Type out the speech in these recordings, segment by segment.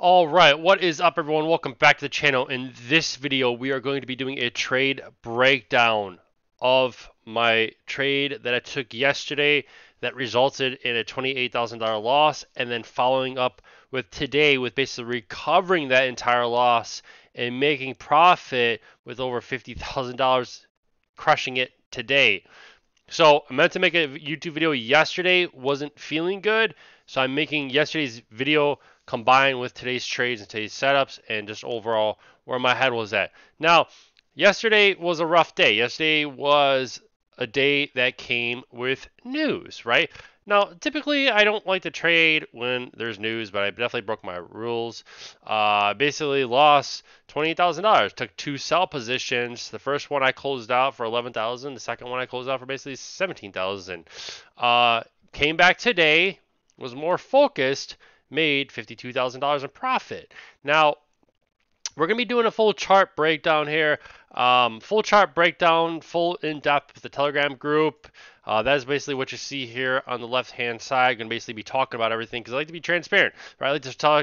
All right, what is up, everyone? Welcome back to the channel. In this video, we are going to be doing a trade breakdown of my trade that I took yesterday that resulted in a $28,000 loss, and then following up with today with basically recovering that entire loss and making profit with over $50,000, crushing it today. So I meant to make a YouTube video yesterday, wasn't feeling good, so I'm making yesterday's video combined with today's trades and today's setups and just overall where my head was at. Now, yesterday was a rough day. Yesterday was a day that came with news, right? Now, typically I don't like to trade when there's news, but I definitely broke my rules. Basically lost $28,000. Took two sell positions. The first one I closed out for 11,000. The second one I closed out for basically 17,000. Came back today, was more focused, made $52,000 in profit. Now, we're going to be doing a full chart breakdown here. Full chart breakdown, full in-depth with the Telegram group. That is basically what you see here on the left-hand side. I'm going to basically be talking about everything because I like to be transparent. Right? I like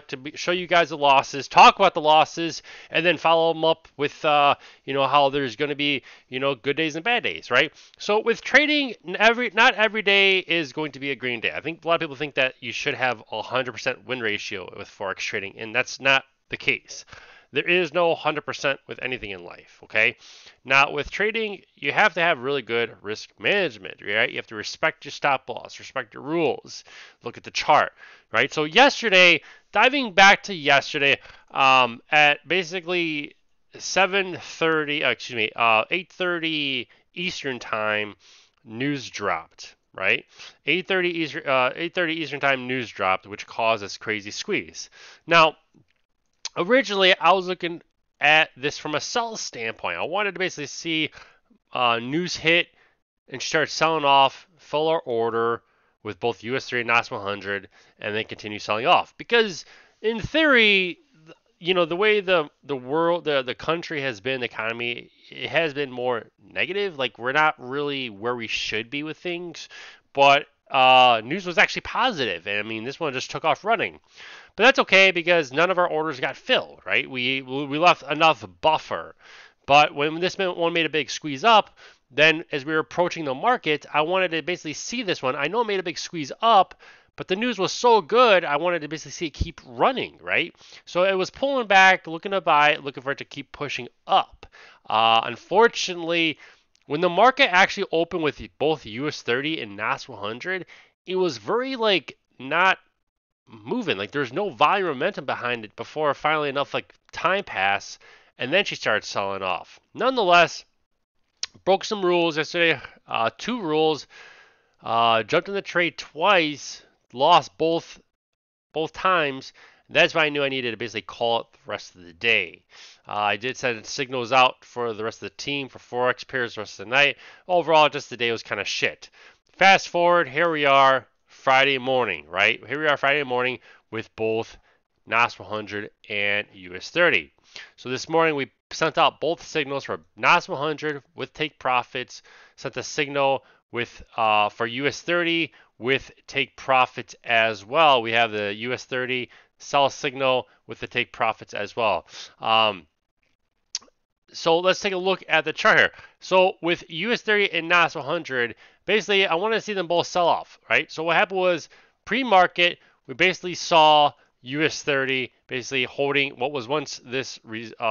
to show you guys the losses, talk about the losses, and then follow them up with how there's going to be good days and bad days. Right? So with trading, not every day is going to be a green day. I think a lot of people think that you should have a 100% win ratio with Forex trading, and that's not the case. There is no 100% with anything in life, okay? Now, with trading, you have to have really good risk management, right? You have to respect your stop loss, respect your rules, look at the chart, right? So yesterday, diving back to yesterday, at basically 8:30 Eastern time, news dropped, right? 8:30 Eastern time news dropped, which caused this crazy squeeze. Now, originally, I was looking at this from a sell standpoint. I wanted to basically see news hit and start selling off, fill our order with both US3 and NAS 100, and then continue selling off. Because in theory, the way the world, the country has been, the economy, it has been more negative. Like we're not really where we should be with things, but news was actually positive, and I mean this one just took off running. But that's okay because none of our orders got filled, right? We left enough buffer. But when this one made a big squeeze up, then as we were approaching the market, I wanted to basically see this one. I know it made a big squeeze up, but the news was so good, I wanted to basically see it keep running, right? So it was pulling back, looking to buy, looking for it to keep pushing up. Unfortunately, when the market actually opened with both US 30 and NAS 100, it was very not moving. Like there's no volume momentum behind it before finally enough time passed, and then she started selling off. Nonetheless, broke some rules yesterday. Two rules. Jumped in the trade twice. Lost both times. That's why I knew I needed to basically call it the rest of the day. I did send signals out for the rest of the team for Forex pairs the rest of the night. Overall, just the day was kind of shit. Fast forward, here we are. Friday morning, right? Here we are Friday morning with both NAS 100 and US 30. So this morning we sent out both signals for NAS 100 with take profits, sent a signal with for US 30 with take profits as well. We have the US 30 sell signal with the take profits as well. So let's take a look at the chart here. So with US 30 and NAS 100, basically I wanted to see them both sell off, right? So what happened was pre-market, we basically saw US 30 basically holding what was once this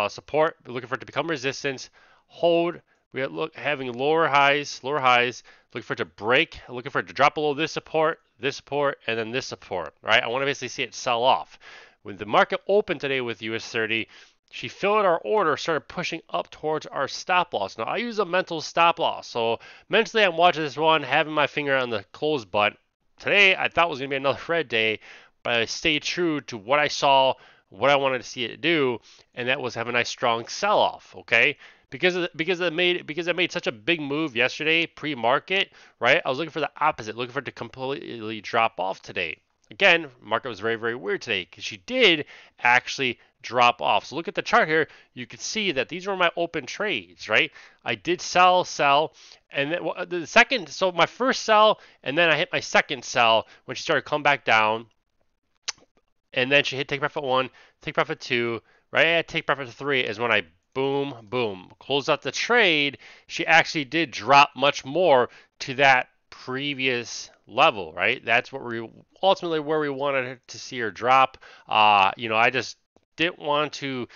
support, looking for it to become resistance, hold. We are having lower highs, looking for it to break, looking for it to drop below this support, and then this support, right? I want to basically see it sell off. When the market opened today with US 30, she filled our order, started pushing up towards our stop loss. Now, I use a mental stop loss. So mentally, I'm watching this one, having my finger on the close button. Today, I thought it was going to be another red day, but I stayed true to what I saw, what I wanted to see it do, and that was have a nice strong sell-off, okay? Because it made such a big move yesterday pre-market, right? I was looking for the opposite, looking for it to completely drop off today. Again, market was very, very weird today because she did actually drop off. So look at the chart here. You can see that these were my open trades, right? I did sell, and then the second, so my first sell, and then I hit my second sell when she started to come back down. and then she hit take profit 1, take profit 2, right at take profit 3 is when I boom, boom, closed out the trade. She actually did drop much more to that previous level, right? That's what we ultimately where we wanted to see her drop. I just didn't want to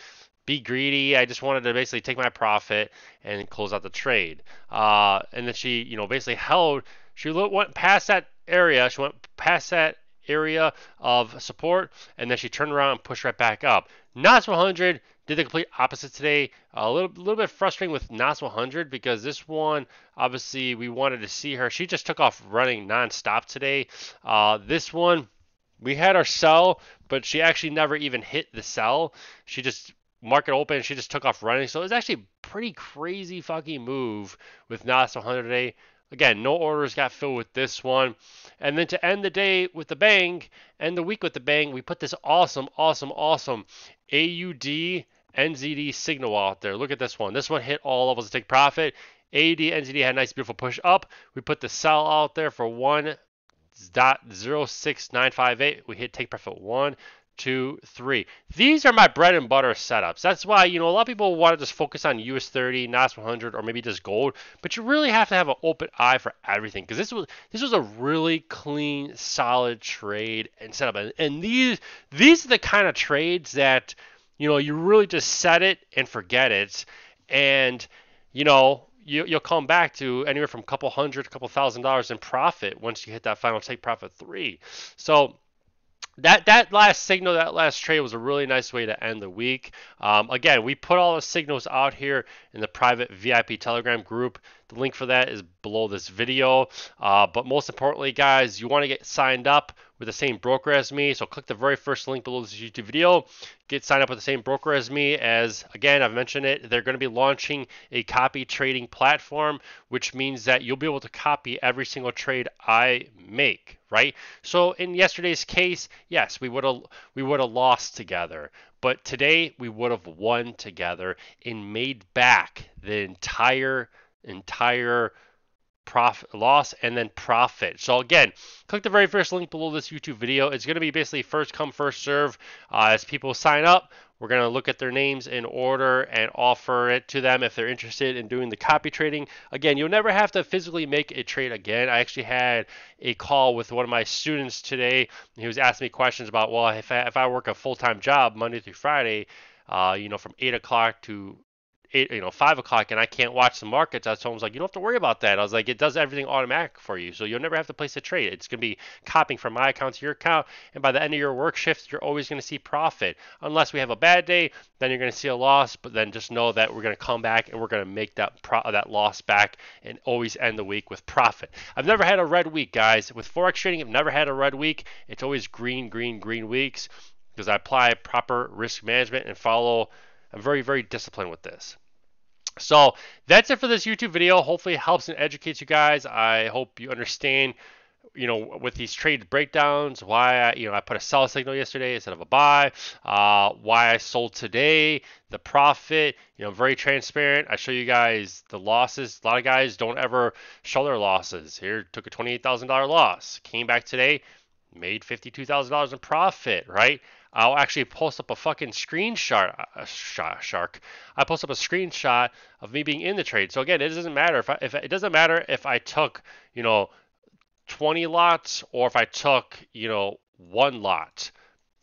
be greedy. I just wanted to basically take my profit and close out the trade. And then she, basically held. She went past that area. She went past that area of support, and then she turned around and pushed right back up. NOS 100 did the complete opposite today. A little bit frustrating with NOS 100 because this one, obviously, we wanted to see her. She just took off running nonstop today. This one, we had our sell, but she actually never even hit the sell. She just market open, she just took off running. So it was actually a pretty crazy fucking move with NOS 100 today. Again, no orders got filled with this one. And then to end the day with the bang, end the week with the bang, we put this awesome AUD NZD signal out there. Look at this one. This one hit all levels to take profit. AUD NZD had a nice beautiful push up. We put the sell out there for 1.06958. We hit take profit 1, 2, 3. These are my bread and butter setups. That's why, a lot of people want to just focus on US 30, NOS 100, or maybe just gold, but you really have to have an open eye for everything because this was a really clean, solid trade and setup. And these are the kind of trades that, you really just set it and forget it, and you'll come back to anywhere from a couple hundred, a couple $1,000s in profit once you hit that final take profit 3. So that last signal, that last trade was a really nice way to end the week. Again, we put all the signals out here in the private VIP Telegram group. The link for that is below this video. But most importantly, guys, you want to get signed up with the same broker as me. So click the very first link below this YouTube video. Get signed up with the same broker as me. As again, I've mentioned it, they're going to be launching a copy trading platform, which means that you'll be able to copy every single trade I make, right? So in yesterday's case, yes, we would have lost together, but today we would have won together and made back the entire profit loss and then profit. So again, click the very first link below this YouTube video. It's going to be basically first come first serve. As people sign up, we're going to look at their names in order and offer it to them if they're interested in doing the copy trading. Again, you'll never have to physically make a trade again. I actually had a call with one of my students today. He was asking me questions about, well, if I work a full-time job Monday through Friday, from 8 o'clock to 5 o'clock, and I can't watch the markets. I told him, like, you don't have to worry about that. I was like, it does everything automatic for you, so you'll never have to place a trade. It's going to be copying from my account to your account, and by the end of your work shift, you're always going to see profit. Unless we have a bad day, then you're going to see a loss, but then just know that we're going to come back and we're going to make that loss back and always end the week with profit. I've never had a red week, guys. With Forex trading, I've never had a red week. It's always green weeks because I apply proper risk management and follow. I'm very, very disciplined with this. So that's it for this YouTube video. Hopefully it helps and educates you guys. I hope you understand, with these trade breakdowns, why I put a sell signal yesterday instead of a buy, why I sold today, the profit. I'm very transparent. I show you guys the losses. A lot of guys don't ever show their losses. Here, took a $28,000 loss. Came back today, made $52,000 in profit, right? I'll actually post up a fucking screenshot. I post up a screenshot of me being in the trade. So again, it doesn't matter if it doesn't matter if I took 20 lots or if I took 1 lot.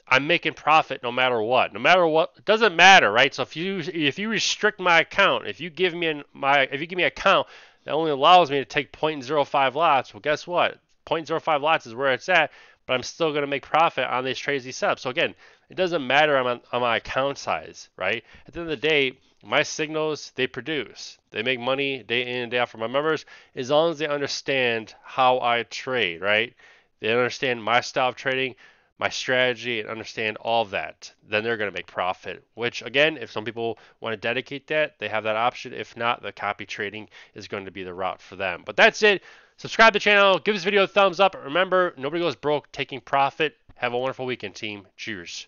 I'm making profit no matter what. No matter what, it doesn't matter, right? So if you restrict my account, if you give me an account that only allows me to take 0.05 lots, well, guess what? 0.05 lots is where it's at, but I'm still going to make profit on these trades, these setups. So again, it doesn't matter on my account size, right? At the end of the day, my signals, they produce. They make money day in and day out for my members as long as they understand how I trade, right? They understand my style of trading, my strategy, and understand all of that. Then they're going to make profit, which again, if some people want to dedicate that, they have that option. If not, the copy trading is going to be the route for them. But that's it. Subscribe to the channel. Give this video a thumbs up. Remember, nobody goes broke taking profit. Have a wonderful weekend, team. Cheers.